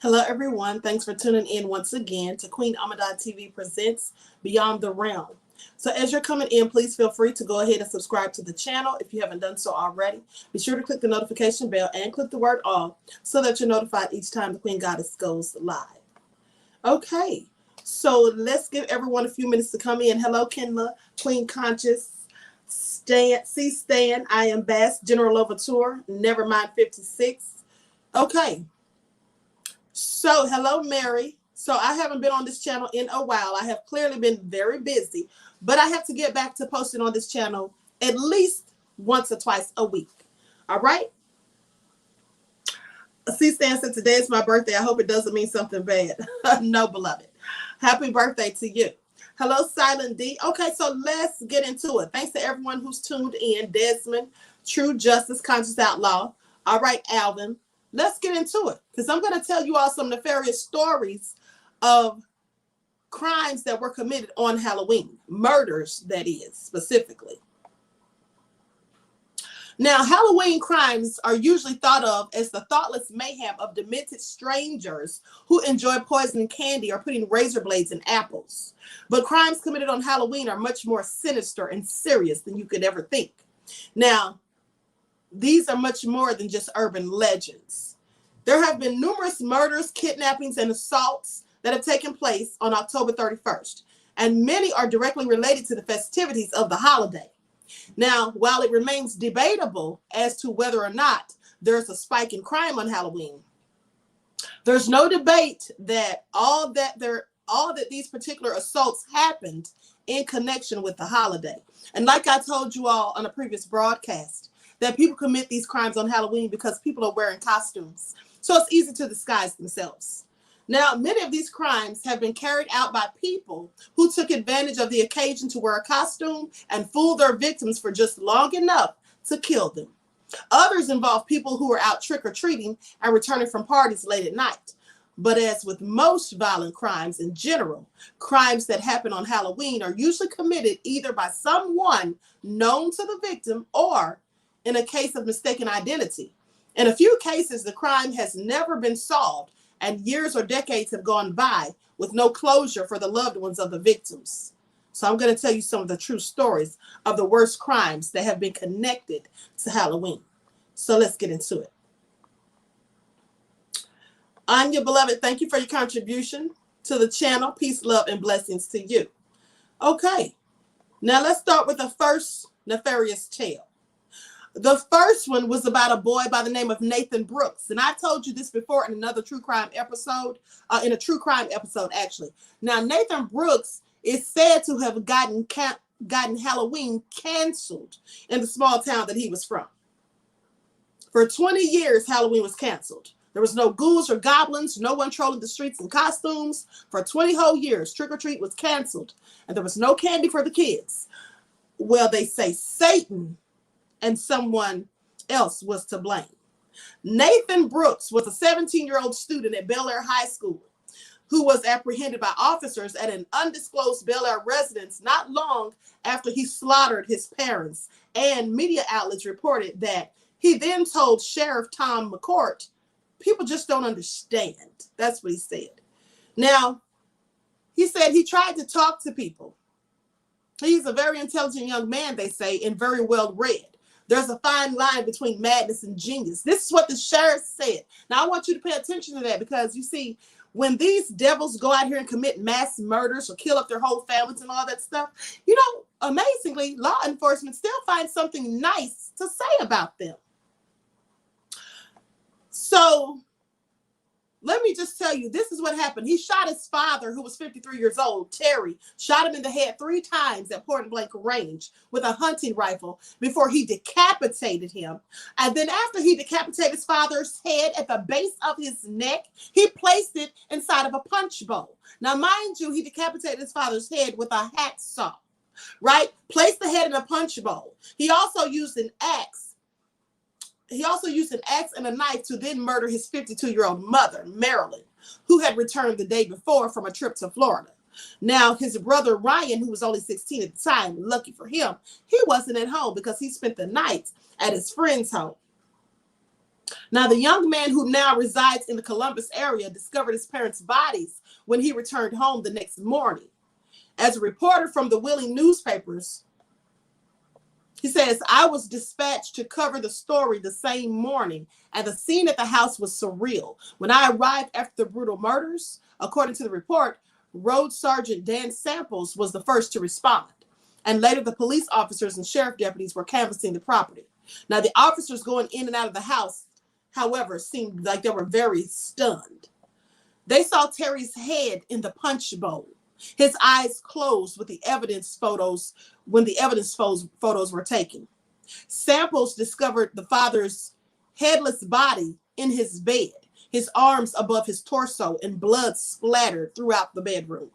Hello, everyone. Thanks for tuning in once again to Queen Ahmadiyyah TV presents Beyond the Realm. So as you're coming in, please feel free to go ahead and subscribe to the channel if you haven't done so already. Be sure to click the notification bell and click the word all so that you're notified each time the Queen Goddess goes live. Okay, so let's give everyone a few minutes to come in. Hello, Kenla, Queen Conscious, Stan, C-Stan, I am Bass, General Overture, Nevermind 56. Okay. So, hello, Mary. So, I haven't been on this channel in a while. I have clearly been very busy, but I have to get back to posting on this channel at least once or twice a week. All right? C-Stan said, today is my birthday. I hope it doesn't mean something bad. No, beloved. Happy birthday to you. Hello, Silent D. Okay, so let's get into it. Thanks to everyone who's tuned in. Desmond, True Justice, Conscious Outlaw. All right, Alvin. Let's get into it, because I'm going to tell you all some nefarious stories of crimes that were committed on Halloween. Murders, that is, specifically. Now, Halloween crimes are usually thought of as the thoughtless mayhem of demented strangers who enjoy poisoning candy or putting razor blades in apples. But crimes committed on Halloween are much more sinister and serious than you could ever think. Now, these are much more than just urban legends. There have been numerous murders, kidnappings, and assaults that have taken place on October 31st, and many are directly related to the festivities of the holiday. Now, while it remains debatable as to whether or not there's a spike in crime on Halloween, there's no debate that all that these particular assaults happened in connection with the holiday. And like I told you all on a previous broadcast, that people commit these crimes on Halloween because people are wearing costumes. So it's easy to disguise themselves. Now, many of these crimes have been carried out by people who took advantage of the occasion to wear a costume and fool their victims for just long enough to kill them. Others involve people who are out trick-or-treating and returning from parties late at night. But as with most violent crimes in general, crimes that happen on Halloween are usually committed either by someone known to the victim or in a case of mistaken identity. In a few cases, the crime has never been solved, and years or decades have gone by with no closure for the loved ones of the victims. So I'm going to tell you some of the true stories of the worst crimes that have been connected to Halloween. So let's get into it. Anya, beloved, thank you for your contribution to the channel. Peace, love, and blessings to you. Okay, now let's start with the first nefarious tale. The first one was about a boy by the name of Nathan Brooks. And I told you this before in another true crime episode, actually. Now, Nathan Brooks is said to have gotten Halloween canceled in the small town that he was from. For 20 years, Halloween was canceled. There was no ghouls or goblins, no one trolling the streets in costumes. For 20 whole years, trick-or-treat was canceled, and there was no candy for the kids. Well, they say Satan and someone else was to blame. Nathan Brooks was a 17-year-old student at Bel Air High School who was apprehended by officers at an undisclosed Bel Air residence not long after he slaughtered his parents, and media outlets reported that he then told Sheriff Tom McCourt, "People just don't understand." That's what he said. Now, he said he tried to talk to people. He's a very intelligent young man, they say, and very well read. There's a fine line between madness and genius. This is what the sheriff said. Now, I want you to pay attention to that, because you see, when these devils go out here and commit mass murders or kill up their whole families and all that stuff, you know, amazingly, law enforcement still finds something nice to say about them. So let me just tell you, this is what happened. He shot his father, who was 53 years old, Terry, shot him in the head 3 times at point blank range with a hunting rifle before he decapitated him. And then after he decapitated his father's head at the base of his neck, he placed it inside of a punch bowl. Now, mind you, he decapitated his father's head with a hacksaw, right? Placed the head in a punch bowl. He also used an axe. And a knife to then murder his 52-year-old mother, Marilyn, who had returned the day before from a trip to Florida. Now, his brother Ryan, who was only 16 at the time, lucky for him, he wasn't at home because he spent the night at his friend's home. Now, the young man who now resides in the Columbus area discovered his parents' bodies when he returned home the next morning. As a reporter from the Wheeling newspapers, he says, I was dispatched to cover the story the same morning, and the scene at the house was surreal. When I arrived after the brutal murders, according to the report, Road Sergeant Dan Samples was the first to respond. And later, the police officers and sheriff deputies were canvassing the property. Now, the officers going in and out of the house, however, seemed like they were very stunned. They saw Terry's head in the punch bowl, his eyes closed with the evidence photos when the evidence photos were taken. Samples discovered the father's headless body in his bed, his arms above his torso, and blood splattered throughout the bedroom.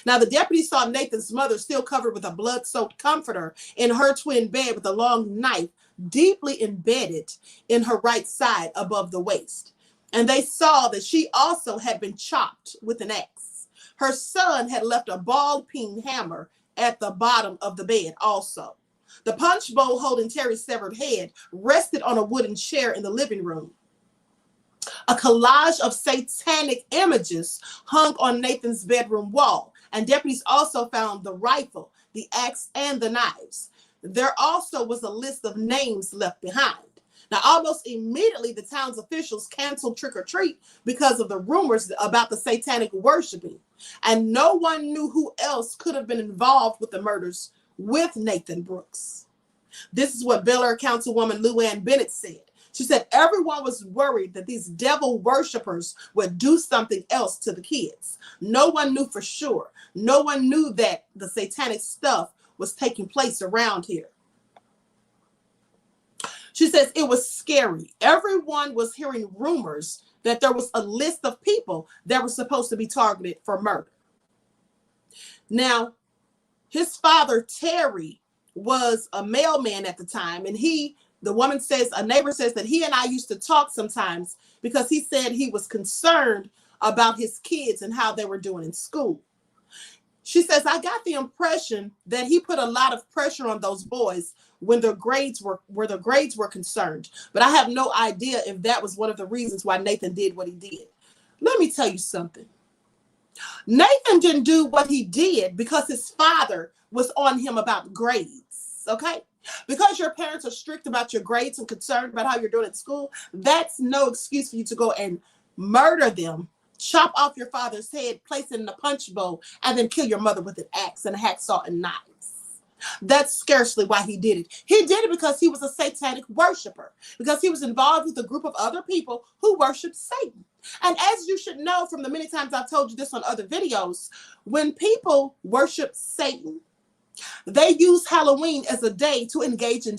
Now, the deputy saw Nathan's mother still covered with a blood-soaked comforter in her twin bed with a long knife deeply embedded in her right side above the waist. And they saw that she also had been chopped with an axe. Her son had left a ball-peen hammer at the bottom of the bed also. The punch bowl holding Terry's severed head rested on a wooden chair in the living room. A collage of satanic images hung on Nathan's bedroom wall, and deputies also found the rifle, the axe, and the knives. There also was a list of names left behind. Now, almost immediately, the town's officials canceled trick-or-treat because of the rumors about the satanic worshiping, and no one knew who else could have been involved with the murders with Nathan Brooks. This is what Bel Air Councilwoman Lou Ann Bennett said. She said everyone was worried that these devil worshipers would do something else to the kids. No one knew for sure. No one knew that the satanic stuff was taking place around here. She says it was scary. Everyone was hearing rumors that there was a list of people that were supposed to be targeted for murder. Now, his father, Terry, was a mailman at the time, and the woman says, a neighbor says that he and I used to talk sometimes because he said he was concerned about his kids and how they were doing in school. She says, I got the impression that he put a lot of pressure on those boys when their grades were concerned. But I have no idea if that was one of the reasons why Nathan did what he did. Let me tell you something. Nathan didn't do what he did because his father was on him about grades, okay? Because your parents are strict about your grades and concerned about how you're doing at school, that's no excuse for you to go and murder them, chop off your father's head, place it in a punch bowl, and then kill your mother with an axe and a hacksaw and knives. That's scarcely why he did it. He did it because he was a satanic worshiper, because he was involved with a group of other people who worshiped Satan. And as you should know from the many times I've told you this on other videos, when people worship Satan, they use Halloween as a day to engage in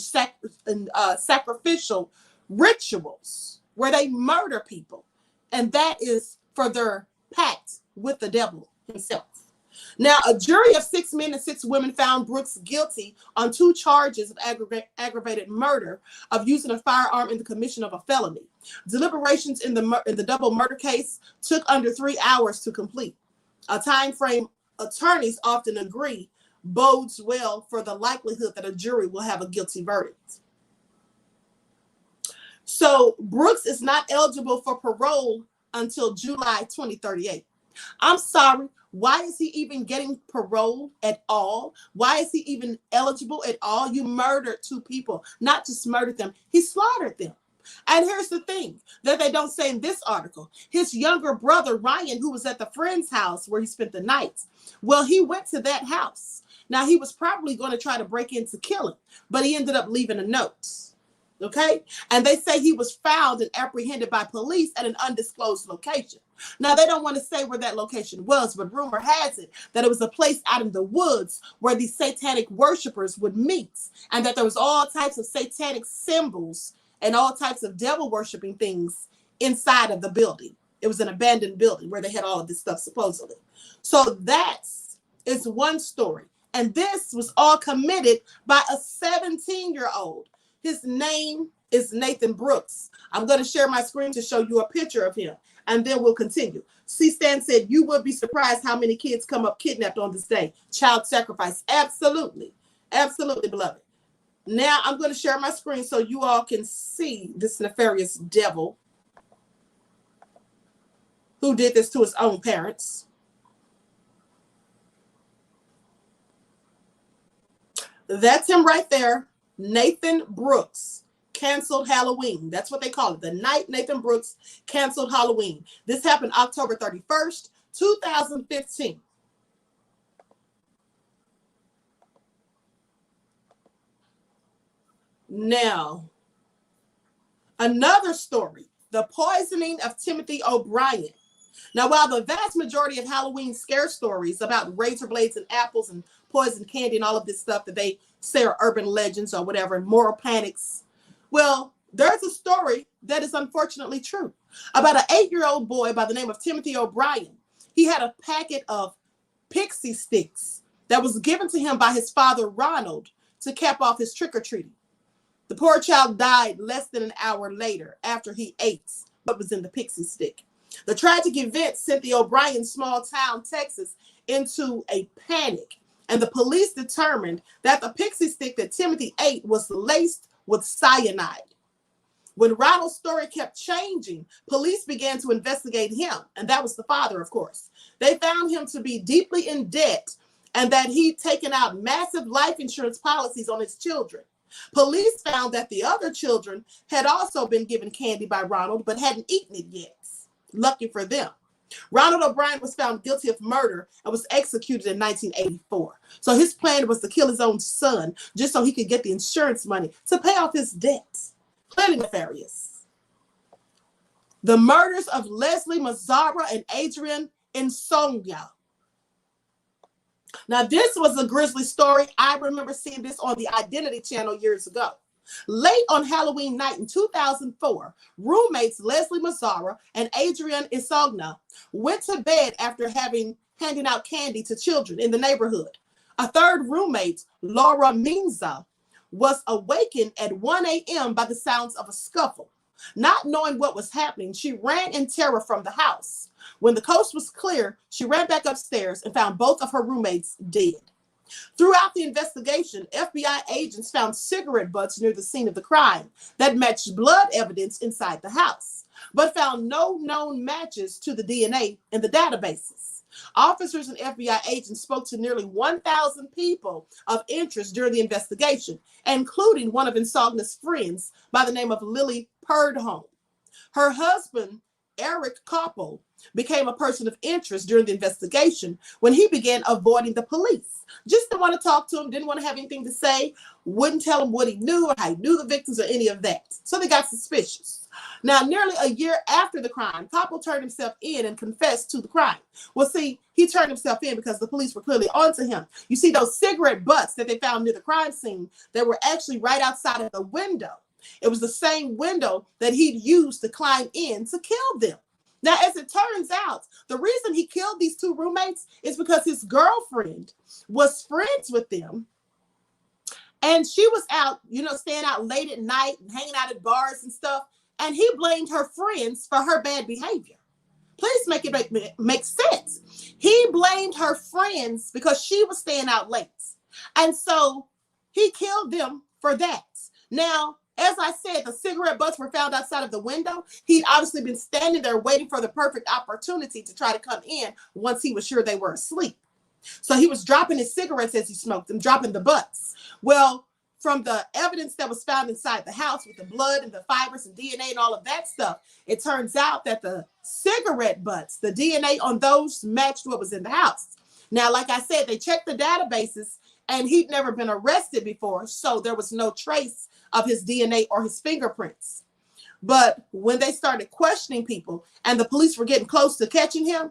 sacrificial rituals where they murder people. And that is for their pact with the devil himself. Now, a jury of 6 men and 6 women found Brooks guilty on 2 charges of aggravated murder, of using a firearm in the commission of a felony. Deliberations in the double murder case took under 3 hours to complete. A time frame attorneys often agree bodes well for the likelihood that a jury will have a guilty verdict. So Brooks is not eligible for parole until July 2038. I'm sorry. Why is he even getting parole at all? Why is he even eligible at all? You murdered 2 people, not just murdered them. He slaughtered them. And here's the thing that they don't say in this article. His younger brother, Ryan, who was at the friend's house where he spent the night, well, he went to that house. Now, he was probably going to try to break in to kill him, but he ended up leaving a note. Okay? And they say he was found and apprehended by police at an undisclosed location. Now, they don't want to say where that location was, but rumor has it that it was a place out in the woods where these satanic worshipers would meet, and that there was all types of satanic symbols and all types of devil worshiping things inside of the building. It was an abandoned building where they had all of this stuff supposedly. So that is one story. And this was all committed by a 17-year-old. His name is Nathan Brooks. I'm going to share my screen to show you a picture of him, and then we'll continue. C-Stan said, you would be surprised how many kids come up kidnapped on this day. Child sacrifice. Absolutely. Absolutely, beloved. Now I'm going to share my screen so you all can see this nefarious devil who did this to his own parents. That's him right there. Nathan Brooks canceled Halloween. That's what they call it. The night Nathan Brooks canceled Halloween. This happened October 31st, 2015. Now, another story, the poisoning of Timothy O'Brien. Now, while the vast majority of Halloween scare stories about razor blades and apples and poison candy and all of this stuff that they say are urban legends or whatever, and moral panics, well, there's a story that is unfortunately true about an 8-year-old boy by the name of Timothy O'Brien. He had a packet of pixie sticks that was given to him by his father, Ronald, to cap off his trick-or-treating. The poor child died less than an hour later after he ate what was in the pixie stick. The tragic event sent the O'Brien small town, Texas, into a panic, and the police determined that the pixie stick that Timothy ate was laced with cyanide. When Ronald's story kept changing, police began to investigate him, and that was the father, of course. They found him to be deeply in debt and that he'd taken out massive life insurance policies on his children. Police found that the other children had also been given candy by Ronald, but hadn't eaten it yet. Lucky for them. Ronald O'Brien was found guilty of murder and was executed in 1984. So his plan was to kill his own son just so he could get the insurance money to pay off his debts. Clearly nefarious. The murders of Leslie Mazara and Adrian Insonia. Now, this was a grisly story. I remember seeing this on the Identity Channel years ago. Late on Halloween night in 2004, roommates Leslie Mazara and Adrian Insonia went to bed after handing out candy to children in the neighborhood. A third roommate, Laura Minza, was awakened at 1 a.m. by the sounds of a scuffle. Not knowing what was happening, she ran in terror from the house. When the coast was clear, she ran back upstairs and found both of her roommates dead. Throughout the investigation, FBI agents found cigarette butts near the scene of the crime that matched blood evidence inside the house, but found no known matches to the DNA in the databases. Officers and FBI agents spoke to nearly 1,000 people of interest during the investigation, including one of Insonia's friends by the name of Lily Purdhome. Her husband, Eric Koppel, became a person of interest during the investigation when he began avoiding the police. Just didn't want to talk to him, didn't want to have anything to say, wouldn't tell him what he knew or how he knew the victims or any of that. So they got suspicious. Now, nearly a year after the crime, Koppel turned himself in and confessed to the crime. Well, see, he turned himself in because the police were clearly onto him. You see, those cigarette butts that they found near the crime scene, they were actually right outside of the window. It was the same window that he'd used to climb in to kill them. Now, as it turns out, the reason he killed these two roommates is because his girlfriend was friends with them. And she was out, staying out late at night and hanging out at bars and stuff. And he blamed her friends for her bad behavior. Please make it make sense. He blamed her friends because she was staying out late. And so he killed them for that. Now, as I said, the cigarette butts were found outside of the window. He'd obviously been standing there waiting for the perfect opportunity to try to come in once he was sure they were asleep. So he was dropping his cigarettes as he smoked them, dropping the butts. Well, from the evidence that was found inside the house with the blood and the fibers and DNA and all of that stuff, it turns out that the cigarette butts, the DNA on those matched what was in the house. Now, like I said, they checked the databases and he'd never been arrested before, so there was no trace of his DNA or his fingerprints. But when they started questioning people and the police were getting close to catching him,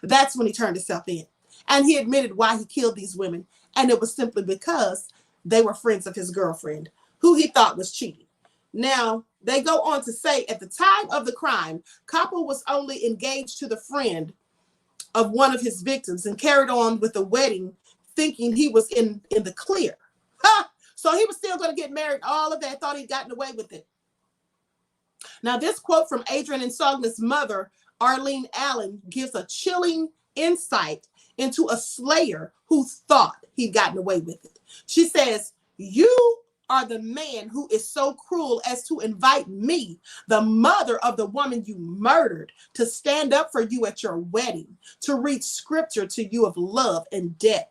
that's when he turned himself in. And he admitted why he killed these women. And it was simply because they were friends of his girlfriend, who he thought was cheating. Now, they go on to say at the time of the crime, Koppel was only engaged to the friend of one of his victims and carried on with the wedding thinking he was in the clear. Ha! So he was still going to get married, all of that, thought he'd gotten away with it. Now, this quote from Adrian Insonia's mother, Arlene Allen, gives a chilling insight into a slayer who thought he'd gotten away with it. She says, "You are the man who is so cruel as to invite me, the mother of the woman you murdered, to stand up for you at your wedding, to read scripture to you of love and death,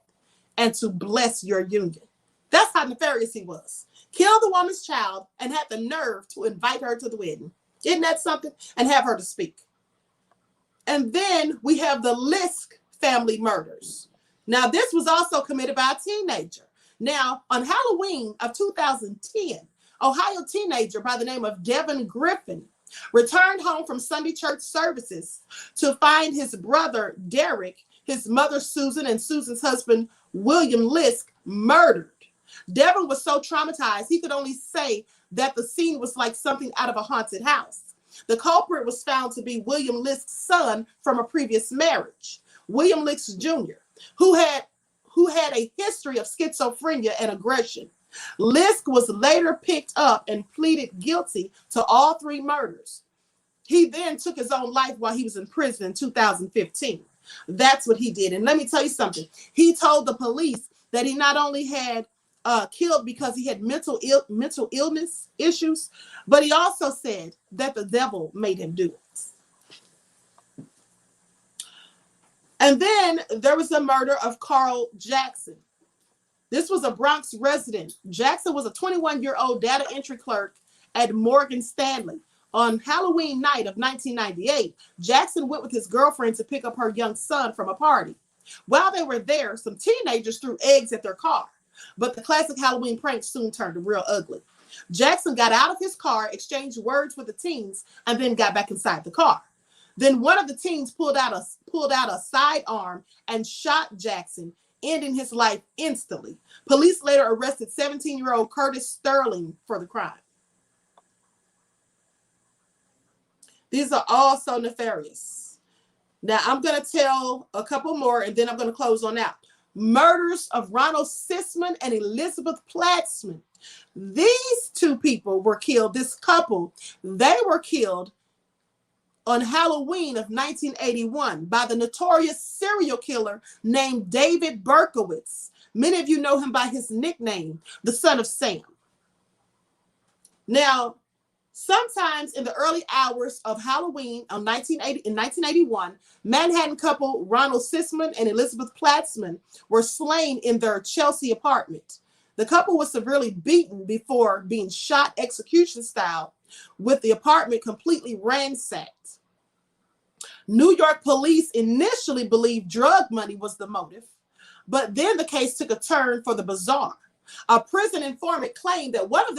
and to bless your union. That's how nefarious he was. Killed the woman's child and had the nerve to invite her to the wedding. Isn't that something? And have her to speak. And then we have the Lisk family murders. Now, this was also committed by a teenager. Now, on Halloween of 2010, Ohio teenager by the name of Devin Griffin returned home from Sunday church services to find his brother Derek, his mother Susan, and Susan's husband William Lisk murdered. Devin was so traumatized he could only say that the scene was like something out of a haunted house. The culprit was found to be William Lisk's son from a previous marriage, William Lisk Jr., who had a history of schizophrenia and aggression. Lisk was later picked up and pleaded guilty to all three murders. He then took his own life while he was in prison in 2015. That's what he did. And let me tell you something. He told the police that he not only had killed because he had mental illness issues, but he also said that the devil made him do it. And then there was the murder of Carl Jackson. This was a Bronx resident. Jackson was a 21-year-old data entry clerk at Morgan Stanley. On Halloween night of 1998, Jackson went with his girlfriend to pick up her young son from a party. While they were there, some teenagers threw eggs at their car, but the classic Halloween prank soon turned real ugly. Jackson got out of his car, exchanged words with the teens, and then got back inside the car. Then one of the teens pulled out a sidearm and shot Jackson, ending his life instantly. Police later arrested 17-year-old Curtis Sterling for the crime. These are all so nefarious. Now, I'm going to tell a couple more, and then I'm going to close on out. Murders of Ronald Sisman and Elizabeth Platzman. These two people were killed. This couple, they were killed on Halloween of 1981 by the notorious serial killer named David Berkowitz. Many of you know him by his nickname, the Son of Sam. Now, sometimes in the early hours of Halloween in 1981, Manhattan couple Ronald Sisman and Elizabeth Platzman were slain in their Chelsea apartment. The couple was severely beaten before being shot execution style, with the apartment completely ransacked. New York police initially believed drug money was the motive, but then the case took a turn for the bizarre. A prison informant claimed that one of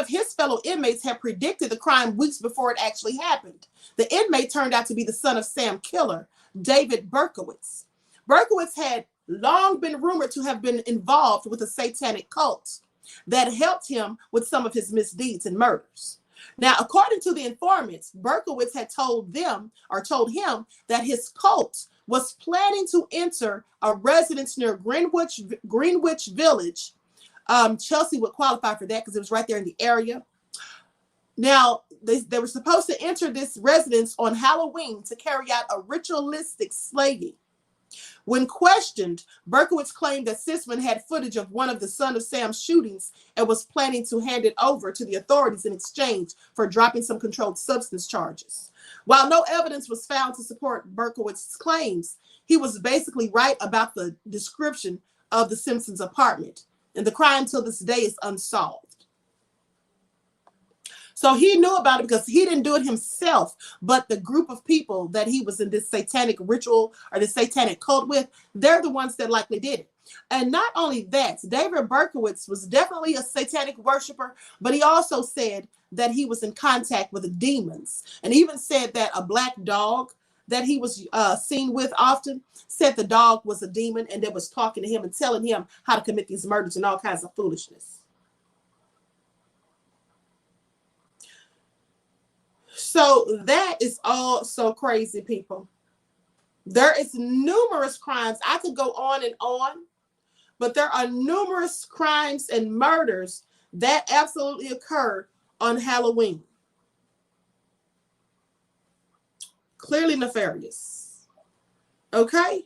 his fellow inmates had predicted the crime weeks before it actually happened. The inmate turned out to be the Son of Sam killer, David Berkowitz. Berkowitz had long been rumored to have been involved with a satanic cult that helped him with some of his misdeeds and murders. Now, according to the informants, Berkowitz had told him that his cult was planning to enter a residence near Greenwich Village. Chelsea would qualify for that because it was right there in the area. Now, they were supposed to enter this residence on Halloween to carry out a ritualistic slaying. When questioned, Berkowitz claimed that Sisman had footage of one of the Son of Sam shootings and was planning to hand it over to the authorities in exchange for dropping some controlled substance charges. While no evidence was found to support Berkowitz's claims, he was basically right about the description of the Simpsons' apartment, and the crime till this day is unsolved. So he knew about it because he didn't do it himself, but the group of people that he was in this satanic ritual or this satanic cult with, they're the ones that likely did it. And not only that, David Berkowitz was definitely a satanic worshiper, but he also said that he was in contact with demons, and even said that a black dog that he was seen with often said the dog was a demon and that was talking to him and telling him how to commit these murders and all kinds of foolishness. So that is all so crazy, people. There is numerous crimes. I could go on and on, but there are numerous crimes and murders that absolutely occur on Halloween. Clearly nefarious. Okay?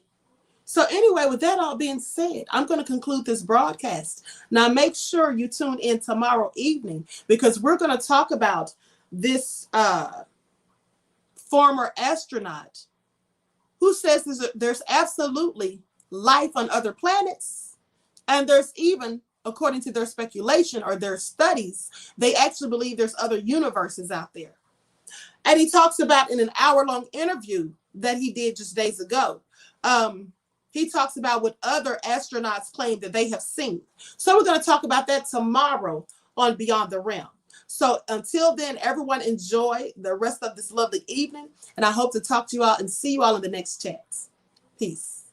So anyway, with that all being said, I'm going to conclude this broadcast. Now make sure you tune in tomorrow evening, because we're going to talk about this former astronaut who says there's absolutely life on other planets. And there's even, according to their speculation or their studies, they actually believe there's other universes out there. And he talks about in an hour-long interview that he did just days ago, he talks about what other astronauts claim that they have seen. So we're going to talk about that tomorrow on Beyond the Realm. So until then, everyone enjoy the rest of this lovely evening. And I hope to talk to you all and see you all in the next chats. Peace.